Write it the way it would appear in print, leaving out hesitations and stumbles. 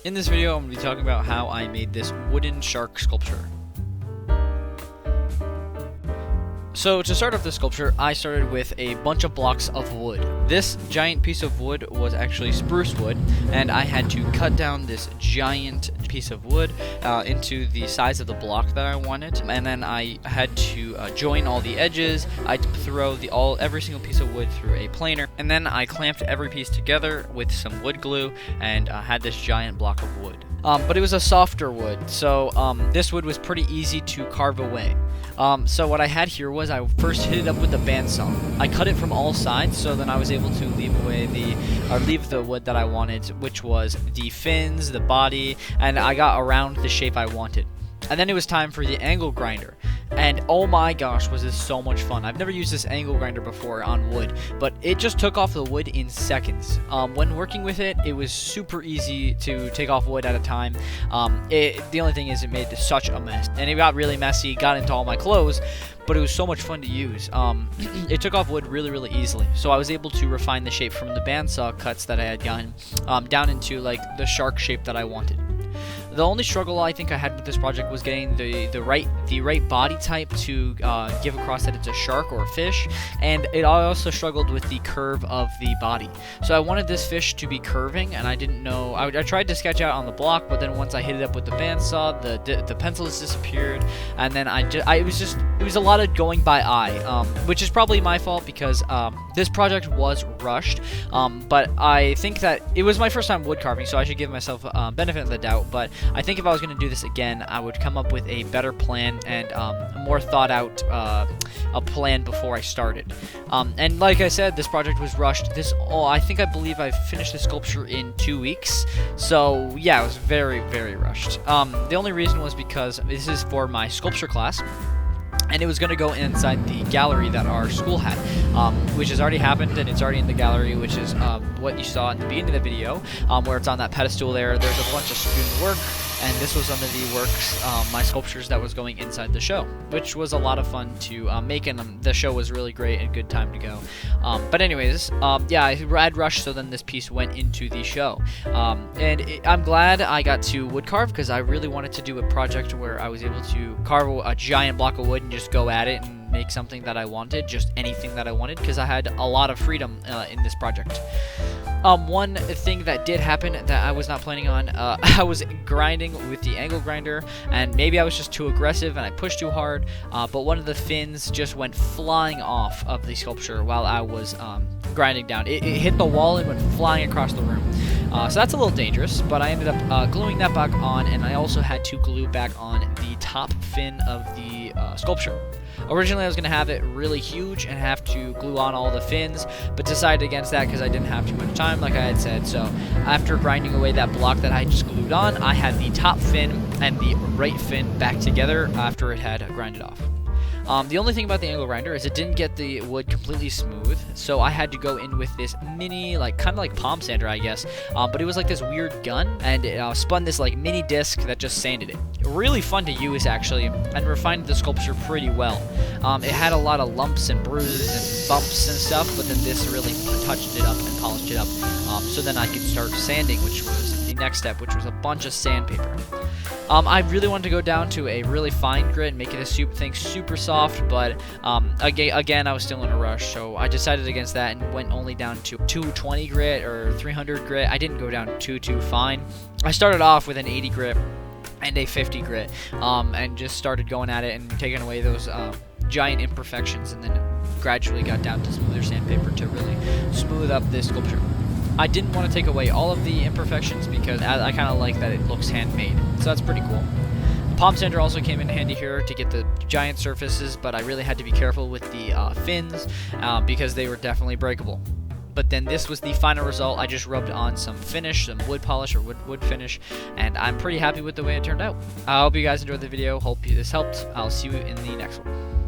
In this video, I'm going to be talking about how I made this wooden shark sculpture. So to start off this sculpture, I started with a bunch of blocks of wood. This giant piece of wood was actually spruce wood, and I had to cut down this giant piece of wood into the size of the block that I wanted, and then I had to join all the edges. I throw every single piece of wood through a planer, and then I clamped every piece together with some wood glue and had this giant block of wood. But it was a softer wood, so this wood was pretty easy to carve away. So what I had here was I first hit it up with the bandsaw. I cut it from all sides, so then I was able to leave the wood that I wanted, which was the fins, the body, and I got around the shape I wanted. And then it was time for the angle grinder. And oh my gosh, was this so much fun. I've never used this angle grinder before on wood, but it just took off the wood in seconds. When working with it, it was super easy to take off wood at a time. The only thing is it made such a mess, and it got really messy, got into all my clothes, but it was so much fun to use. It took off wood really easily, so I was able to refine the shape from the bandsaw cuts that I had gotten down into like the shark shape that I wanted. The only struggle I think I had with this project was getting the right body type to give across that it's a shark or a fish, and I also struggled with the curve of the body. So I wanted this fish to be curving, and I didn't know. I tried to sketch out on the block, but then once I hit it up with the bandsaw, the pencils disappeared, and then it was a lot of going by eye, which is probably my fault because this project was rushed. But I think that it was my first time wood carving, so I should give myself benefit of the doubt. But I think if I was going to do this again, I would come up with a better plan and a more thought out a plan before I started. And like I said, this project was rushed. I believe I finished the sculpture in 2 weeks. So yeah, it was very rushed. The only reason was because this is for my sculpture class, and it was going to go inside the gallery that our school had, which has already happened, and it's already in the gallery, which is what you saw at the beginning of the video, where it's on that pedestal there. There's a bunch of student work, and this was under the works, my sculptures that was going inside the show, which was a lot of fun to make, and the show was really great and good time to go. But anyways, yeah, I had rushed, so then this piece went into the show. I'm glad I got to wood carve, because I really wanted to do a project where I was able to carve a giant block of wood and just go at it and make something that I wanted, just anything that I wanted, because I had a lot of freedom in this project. One thing that did happen that I was not planning on, I was grinding with the angle grinder, and maybe I was just too aggressive and I pushed too hard, but one of the fins just went flying off of the sculpture while I was grinding down. It hit the wall and went flying across the room. So that's a little dangerous, but I ended up gluing that back on, and I also had to glue back on the top fin of the sculpture. Originally, I was going to have it really huge and have to glue on all the fins, but decided against that because I didn't have too much time, like I had said. So after grinding away that block that I just glued on, I had the top fin and the right fin back together after it had grinded off. The only thing about the angle grinder is it didn't get the wood completely smooth, so I had to go in with this mini, kind of like palm sander, I guess, but it was like this weird gun, and it spun this like mini disc that just sanded it. Really fun to use, actually, and refined the sculpture pretty well. It had a lot of lumps and bruises and bumps and stuff, but then this really touched it up and polished it up, so then I could start sanding, which was the next step, which was a bunch of sandpaper. I really wanted to go down to a really fine grit and make it a super soft, but again, I was still in a rush, so I decided against that and went only down to 220 grit or 300 grit. I didn't go down too fine. I started off with an 80 grit and a 50 grit, and just started going at it and taking away those giant imperfections, and then gradually got down to smoother sandpaper to really smooth up this sculpture. I didn't want to take away all of the imperfections because I kind of like that it looks handmade, so that's pretty cool. The palm sander also came in handy here to get the giant surfaces, but I really had to be careful with the fins because they were definitely breakable. But then this was the final result. I just rubbed on some finish, some wood polish or wood finish, and I'm pretty happy with the way it turned out. I hope you guys enjoyed the video. Hope this helped. I'll see you in the next one.